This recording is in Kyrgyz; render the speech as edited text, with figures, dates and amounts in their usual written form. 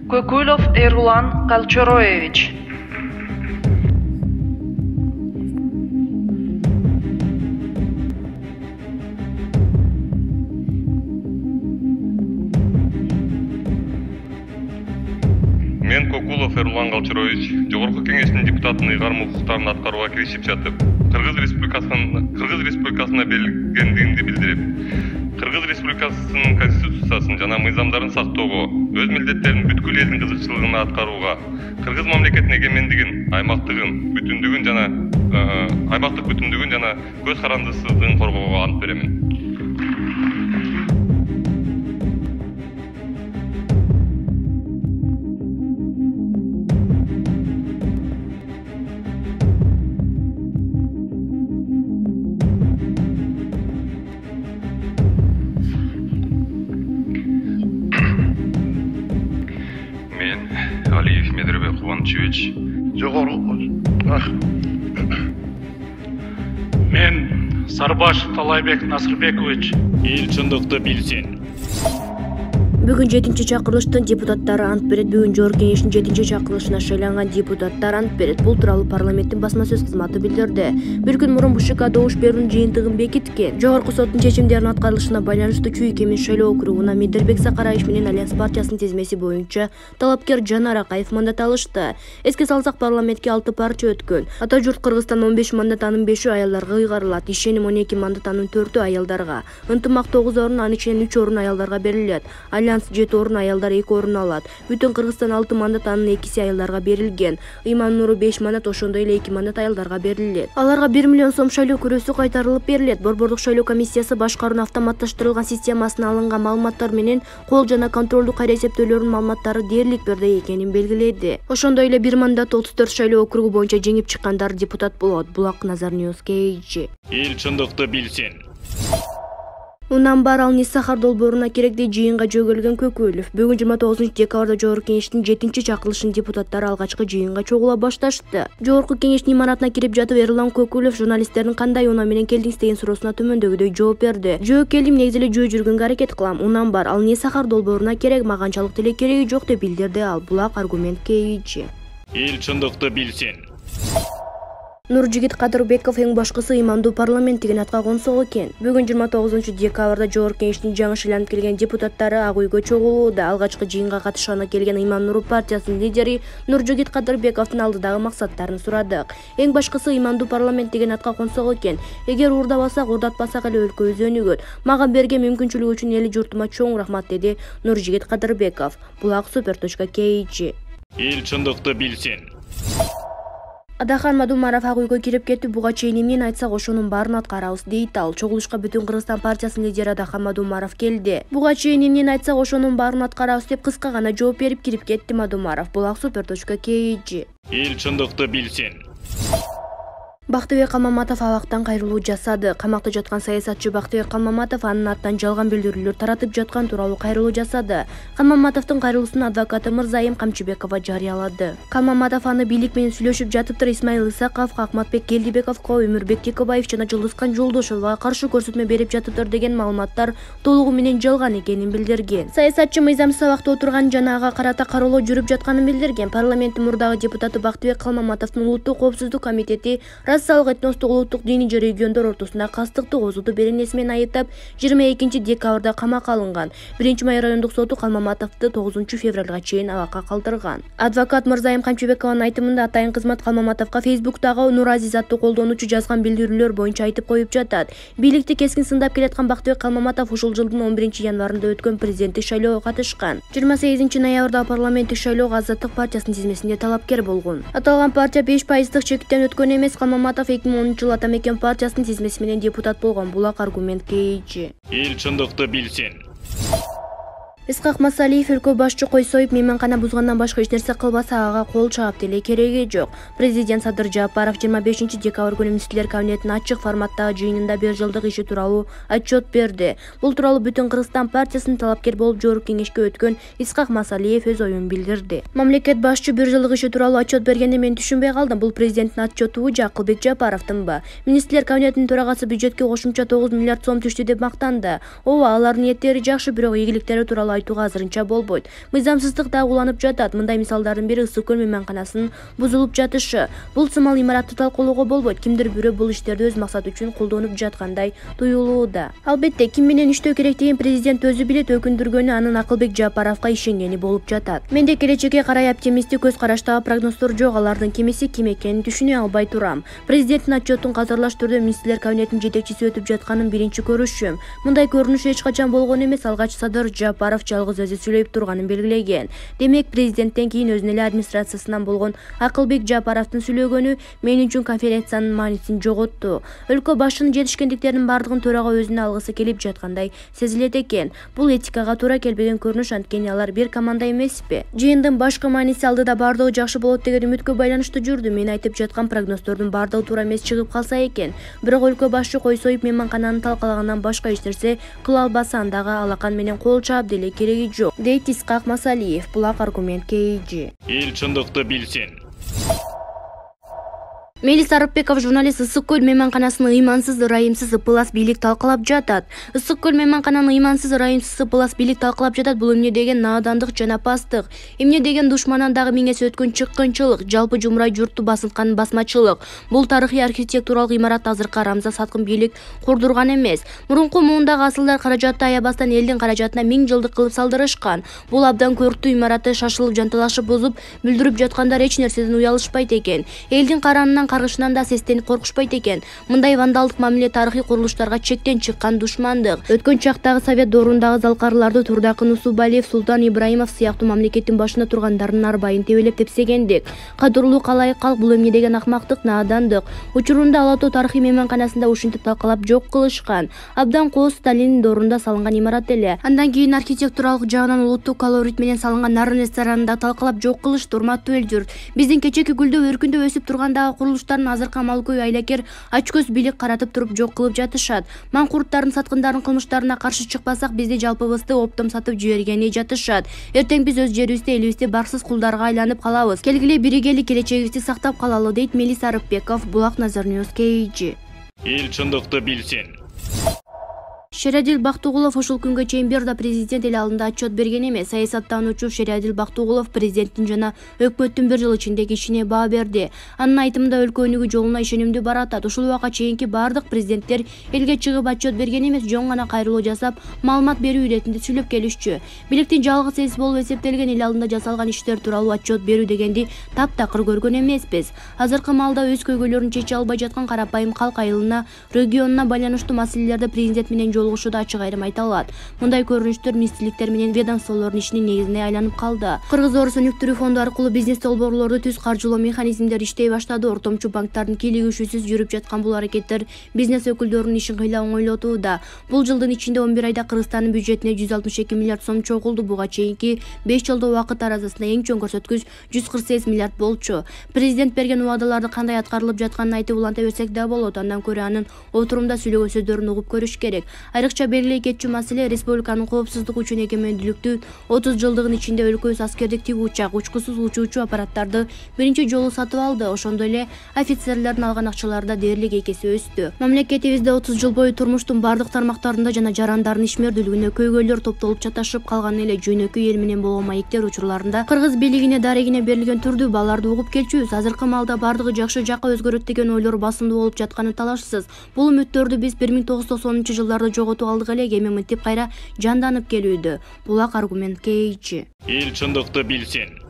Көкүлов Эрлан Калчороевич. Мен Көкүлов Эрлан Калчороевич Жогорку Кеңештин депутатынын ыйгарым укуктарын аткарууга киришип жатып, Кыргыз Республикасына берилгендигимди билдирип, Кыргыз Республикасынын конституциясын жана мыйзамдарын сактоого, өз милдеттерин бүткүл элдин кызыкчылыгына аткарууга, Кыргыз мамлекетинин эгемендигин, аймактык бүтүндүгүн жана көз карандысыздыгын коргоого ант беремин. Алиев Медребек Кубанычевич. Мен Сарбашев Талайбек Насырбекович. Эл чындыкты билсин. Бүгүн 7-чи чакырылыштын депутаттары ант берет. Бүгүн Жогорку Кеңештин 7-чи чакырылышына шайланган депутаттар ант берет. Бул тууралуу парламенттин басма сөз кызматы билдирди. Bir күн мурун БШК добуш берүүнүн жыйынтыгын бекиткен. Жогорку соттун чечимдеринин аткарылышына байланыштуу Чүй-Кемин шайлоо округуна Медербек Сакараевич менен Альянс партиясынын тизмеси боюнча талапкер Жанар Акаев мандат алышты. Эске салсак, парламентке 6 партия өткөн. Ата журт Кыргызстан 15 мандат, анын 5-ü аялдарга ыйгарылат. Ишеним 12 мандат, анын 4-ü аялдарга. Ынтымак 9 орун, анын ичинен 3 орун аялдарга берилет. Альянс 7 орун, аялдар 2 орун алат. Бүтүн Кыргызстан 6 мандат, анын 2-си аялдарга берилген. Ыйман Нуру 5 мандат, ошондой эле 2 мандат аялдарга берилет. Аларга 1 миллион сом шайлоо күрөсү кайтарылып берилет. Борбордук шайлоо комиссиясы башкаруунун автоматташтырылган системасына алынган маалыматтар менен кол жана контролдук кайра эсептөөлөрдүн маалыматтары дээрлик бирдей экенин белгиледи. Ошондой эле 1 мандат 34 шайлоо округу боюнча жеңип чыккандар депутат болот. Булак Назар Ньюс KG. Эл чындыкты билсин. Унамбар Алниз Сахар долбооруна керектей жыйынга жөгөлгөн Көкүлов. Бүгүн 29 декабрда Жогорку Кеңештин 7-чи чакырылышынын депутаттары алгачкы жыйынга чогула башташты. Жогорку Кеңештин имаратына кирип жатып, Эрлан Көкүлов журналисттердин кандай унаа менен келдиңиз деген суроосуна төмөндөгүдөй жооп берди. Жөө келдим, негизи эле жөө жүргөнгө аракет кылам. Унамбар Алниз Сахар долбооруна керек, мага анчалык деле кереги жок деп билдирди ал. Булак аргумент KG. Эл чындыкты билсин. Нуржигит Кадырбеков эң башкысы ыймандуу парламент деген атка консок экен. Бүгүн 29 декабрда Жогорку Кеңештин жаңы шайланып келген депутаттары Ак үйгө чогулууда. Алгачкы жыйынга катышканы келген Ыйман Нуру партиясынын лидери Нуржигит Кадырбековдун алдыдагы максаттарын сурадык. Эң башкысы ыймандуу парламент деген атка консок экен. Эгер уурдабасак, уурдатпасак эле өлкөбүз өнүгөт. Мага берген мүмкүнчүлүк үчүн эли журтума чоң рахмат, деди Нуржигит Кадырбеков. Булак Super.KG. Эл чындыкты билсин. Адахан Мадумаров Ак үйгө кирип кетип, буга чейин эмнени айтсак ошонун баарын аткарабыз дейт ал. Чогулушка Бүтүн Кыргызстан партиясынын лидери Адахан Мадумаров келди. Буга чейин эмнени айтсак ошонун баарын аткарабыз деп кыска гана жооп берип кирип кетти Мадумаров. Булак Super.KG. Эл чындыкты билсин. Бактыбек Калмаматов абактан кайрылуу жасады. Камакта жаткан саясатчы Бактыбек Калмаматов анын атынан жалган билдирүүлөр таратып жаткан тууралуу кайрылуу жасады. Калмаматовдун кайрылуусун адвокаты Мырзайым Камчыбекова жарыялады. Калмаматов аны бийлик менен сүйлөшүп жатыптыр Исмаил Исаков, Акматбек Келдибековго, Өмүрбек Текебаев жана Жулдузкан Жолдошовго каршы көрсөтмө берип жатыптыр деген маалыматтар толугу менен жалган экенин билдирген. Саясатчы мыйзамсыз абакта отурган жана ага карата кароолоо жүрүп жатканын билдирген. Парламенттин мурдагы депутаты Бактыбек Калмаматовдун Улуттук коопсуздук комитети расалык, этностук, улуттук, диний же региондор ортосунда кастыкты козутуу беренеси менен айыптап 22 декабрда камакка алынган. 1-Май райондук соту Калмаматовду 9 февралга чейин абакка калтырган. Адвокат Мырзайым Камчыбекованын айтымында атайын кызмат Калмаматовго Фейсбуктагы Нур Азиз аттуу колдонуучу жазган билдирүүлөр боюнча айтып коюп жатат. Бийликти кескин сындап келаткан Бактыбек Калмаматов ушул жылдын 11 январында өткөн президенттик шайлоого катышкан. 28 ноябрда парламенттик шайлоого Азаттык партиясынын тизмесинде талапкер болгон. Аталган партия 5% чектен өткөн эмес. Калмаматов 2010 Атамекен партиясынын тизмеси менен депутат болгон. Булак аргумент KG. Эл чындыкты билсин. Исхак Масалиев өлкө башчы койсоюп мейманкана бузгандан башка эч нерсе кылбаса ага кол чаап деле кереги жок. Президент Садыр Жапаров 25 декабрь күнү Министрлер кабинетинин ачык форматтагы жыйынында 1 жылдык иши тууралуу отчет берди. Бул тууралуу Бүтүн Кыргызстан партиясынын талапкер болуп Жогорку Кеңешке өткөн Исхак Масалиев өз оюн билдирди. Мамлекет башчы 1 жылдык иши тууралуу отчет бергенде мен түшүнбөй калдым. Бул президенттин отчетубу же Акылбек Жапаровдунбу? Министрлер кабинетинин төрагасы бюджетке кошумча 9 миллиард сом түштү деп мактанды. Ооба, алардын ниеттери жакшы, бирок ийгиликтери тууралуу айтууга азырынча болбойт. Мыйзамсыздык дагы уланып жатат. Мындай мисалдардын бири Ысык көл мейманканасынын бузулуп жатышы. Бул сымал имаратты талкуулоого болбойт. Кимдир бирөө бул иштерди өз максаты үчүн колдонуп жаткандай туюлууда. Албетте, ким менен иштөө керектигин президент өзү билет, өкүндүргөнү анын Акылбек Жапаровго ишенгени болуп жатат. Менде келечекке карай оптимисттик көз караштагы прогноздор жок. Алардын кимиси ким экенин түшүнө албай турам. Президенттин отчетун казарлаш түрдө министрлер кабинетинин жетекчиси өтүп жатканын биринчи көрүшүм. Мындай көрүнүш эч качан болгон эмес. Алгач Садыр Жапаров жалгыз өзү сүйлөп турганын белгилеген. Демек, президенттен кийин өзүнүн эле администрациясынан болгон Акылбек Жапаровдун сүйлөгөнү мен үчүн конференциянын маанисин жоготту. Өлкө башчынын жетишкендиктеринин бардыгын төрага өзүнө алгысы келип жаткандай сезилет экен. Бул этикага туура келбеген көрүнүш, анткени алар бир команда эмеспи. Жыйындын башкы мааниси алдыда бардыгы жакшы болот деген үмүткө байланыштуу жүрдү. Мен айтып жаткан прогноздордун бардыгы туура эмес чыгып калса экен. Бирок өлкө башчы кой союп мейманкананы талкалагандан башка эч нерсе кыла албаса, андагы алакан менен кол чаап деле кереги жок, дейт Исхак Масалиев. Булак аргумент KG. Эл чындыкты билсин. Мелис Арыпбеков журналист Ысык көл мейманканасынын ыймансыз, ырайымсыз ыпылас бийлик талкалап жатат. Ысык көл мейманкананын ыймансыз, ырайымсыз ыпылас бийлик талкалап жатат. Бул эмне деген наадандык жана пастык, эмне деген душмандан дагы миңеси өткөн чыккынчылык, жалпы жумурай журтту басынткан басмачылык. Бул тарыхый архитектуралык имарат азыркы арамза саткын бийлик курдурган эмес. Мурунку муундагы асылдар каражатты аябастан элдин каражатына 1000 жылдык кылып салдырышкан. Бул абдан көрктүү имаратты шашылып жанталашып бузуп бүлдүрүп жаткандар эч нерседен уялышпайт экен. Элдин каранынан каргышынан да сестенип коркушпайт экен. Мындай вандалдык мамиле тарыхый курулуштарга чектен чыккан душмандык. Өткөн чактагы совет доорундагы залкарларды Турдакын Усубалиев, Султан Ибраимов сыяктуу мамлекеттин башында тургандардын арбайын тебелеп тепсегендик. Кадырлуу калайык калк, бул эмне деген акмактык, наадандык. Учурунда Ала Тоо тарыхый мейманканасында ушинтип талкалап жок кылышкан. Абдан кооз Сталиндин доорунда салынган имарат эле. Андан кийин архитектуралык жагынан улуттук колорит менен салынган Нарын ресторанында талкалап жок кылышты. Урматтуу эл журт, биздин кечеки гүлдөп өркүндөп өсүп тургандагы курулуштардын азыркы амалкөй айлакер ачкөз бийлик каратып туруп жок кылып жатышат. Маңкурттардын саткындардын кылмыштарына каршы чыкпасак, бизди жалпыбызды оптом сатып жибергени жатышат. Эртең биз өз жерибизде, элибизде барсыз кулдарга айланып калабыз. Келгиле биригели келечегибизди сактап калалы, дейт Мелис Арыпбеков. Булак Назар Ньюс KG. Эл чындыкты билсин. Шериадил Бактыгулов ушул күнгө чейин бир да президент эл алдында отчет берген эмес. Саясаттануучу Шериадил Бактыгулов президенттин жана өкмөттүн бир жыл ичиндеги ишине баа берди. Анын айтымында өлкө өнүгүү жолуна ишенимдүү баратат. Ушул убакка чейинки бардык президенттер элге чыгып отчет берген эмес, жөн гана кайрылуу жасап, маалымат берүү иретинде сүйлөп келишчү. Бийликтин жалгыз эси болуп эсептелген эл алдында жасалган иштер тууралуу отчет берүү дегенди таптакыр көргөн эмеспиз. Азыркы маалда өз көйгөйлөрүн чече албай жаткан карапайым калк айылына, регионуна байланыштуу маселелерди президент менен жолугушууда ачык айрым айта алат. Мындай көрүнүштөр министрликтер менен ведомстволордун ишинин негизине айланып калды. Кыргыз-Орус өнүктүрүү фонду аркылуу бизнес долбоорлорду түз каржылоо механизмдери иштей баштады. Ортомчу банктардын кийлигишүүсүз жүрүп жаткан бул аракеттер бизнес өкүлдөрүнүн ишин кыйла оңойлотууда. Бул жылдын ичинде 11 айда Кыргызстандын бюджетине 162 миллиард сом чогулду. Буга чейинки 5 жылдык убакыт арасында эң чоң көрсөткүч 148 миллиард болчу. Президент берген убадаларды кандай аткарылып жатканын айтып уланта берсек да болот. Андан көрө анын отурумда сүйлөгөн сөздөрүн угуп көрүш керек. Айрыкча белгилей кетчү маселе республиканын коопсуздук үчүн эгемендүүлүктү 30 жылдыгын ичинде өлкөбүз аскердик тиги учак, учкусуз учуучу аппараттарды биринчи жолу сатып алды. Ошондой эле офицерлердин алган акчалары да дээрлик экесе өстү. Мамлекетибизде 30 жыл бою турмуштун бардык тармактарында жана жарандардын ишмердүүлүгүнө көйгөйлөр топтолуп чаташып калган эле. Жөнөкөй эл менен болгон маектер учурларында кыргыз бийлигине дарегине берилген түрдүү бааларды угуп келчүбүз. Азыркы маалда бардыгы жакшы жакка өзгөрөт деген ойлор басымдуу болуп жатканы талашсыз. Бул үмүттөрдү биз 1990-жылдарда жоготуп алдык эле, эми мынтип кайра жанданып келүүдө. Булак аргумент KG. Эл чындыкты билсин.